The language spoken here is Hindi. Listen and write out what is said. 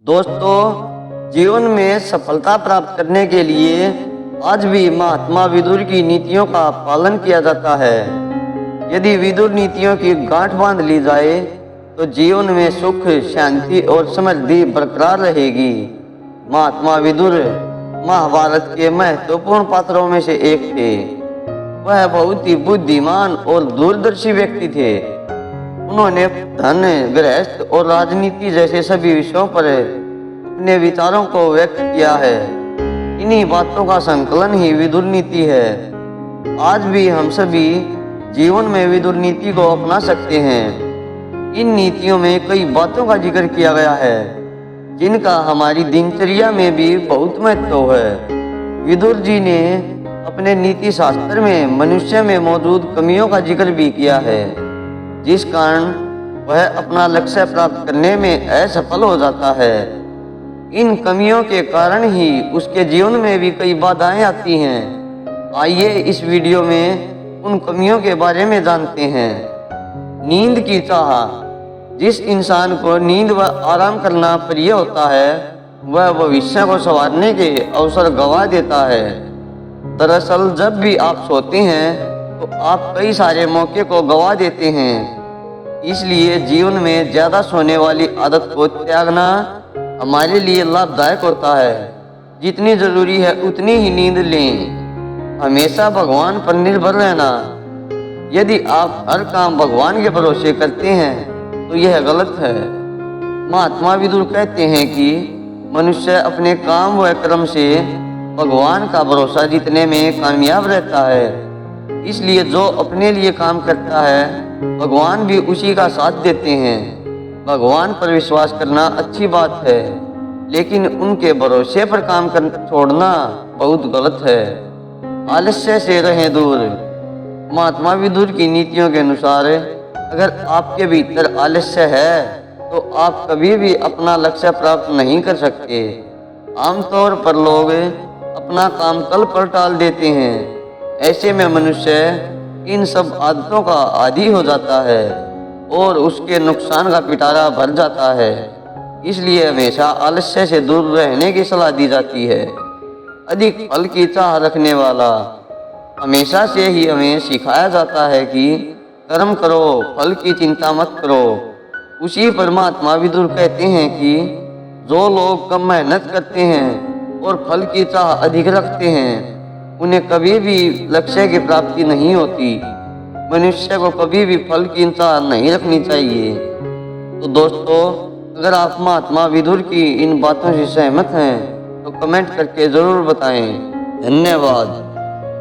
दोस्तों, जीवन में सफलता प्राप्त करने के लिए आज भी महात्मा विदुर की नीतियों का पालन किया जाता है। यदि विदुर नीतियों की गांठ बांध ली जाए तो जीवन में सुख, शांति और समृद्धि बरकरार रहेगी। महात्मा विदुर महाभारत के महत्वपूर्ण पात्रों में से एक थे। वह बहुत ही बुद्धिमान और दूरदर्शी व्यक्ति थे। उन्होंने धन, गृहस्थ और राजनीति जैसे सभी विषयों पर अपने विचारों को व्यक्त किया है। इन्हीं बातों का संकलन ही विदुर नीति है। आज भी हम सभी जीवन में विदुर नीति को अपना सकते हैं। इन नीतियों में कई बातों का जिक्र किया गया है जिनका हमारी दिनचर्या में भी बहुत महत्व है। विदुर जी ने अपने नीति शास्त्र में मनुष्य में मौजूद कमियों का जिक्र भी किया है, जिस कारण वह अपना लक्ष्य प्राप्त करने में असफल हो जाता है। इन कमियों के कारण ही उसके जीवन में भी कई बाधाएं आती हैं। आइए इस वीडियो में उन कमियों के बारे में जानते हैं। नींद की चाह। जिस इंसान को नींद व आराम करना प्रिय होता है, वह भविष्य को संवारने के अवसर गंवा देता है। दरअसल जब भी आप सोते हैं तो आप कई सारे मौके को गंवा देते हैं। इसलिए जीवन में ज्यादा सोने वाली आदत को त्यागना हमारे लिए लाभदायक होता है। जितनी जरूरी है उतनी ही नींद लें। हमेशा भगवान पर निर्भर रहना। यदि आप हर काम भगवान के भरोसे करते हैं तो यह गलत है। महात्मा विदुर कहते हैं कि मनुष्य अपने काम व कर्म से भगवान का भरोसा जीतने में कामयाब रहता है। इसलिए जो अपने लिए काम करता है, भगवान भी उसी का साथ देते हैं। भगवान पर विश्वास करना अच्छी बात है, लेकिन उनके भरोसे पर काम कर छोड़ना बहुत गलत है। आलस्य से रहें दूर। महात्मा विदुर की नीतियों के अनुसार अगर आपके भीतर आलस्य है तो आप कभी भी अपना लक्ष्य प्राप्त नहीं कर सकते। आमतौर पर लोग अपना काम कल पर टाल देते हैं। ऐसे में मनुष्य इन सब आदतों का आदी हो जाता है और उसके नुकसान का पिटारा भर जाता है। इसलिए हमेशा आलस्य से दूर रहने की सलाह दी जाती है। अधिक फल की चाह रखने वाला। हमेशा से ही हमें सिखाया जाता है कि कर्म करो, फल की चिंता मत करो। उसी पर महात्मा विदुर कहते हैं कि जो लोग कम मेहनत करते हैं और फल की चाह अधिक रखते हैं, उन्हें कभी भी लक्ष्य की प्राप्ति नहीं होती। मनुष्य को कभी भी फल की चिंता नहीं रखनी चाहिए। तो दोस्तों, अगर आप महात्मा विदुर की इन बातों से सहमत हैं तो कमेंट करके जरूर बताएं। धन्यवाद।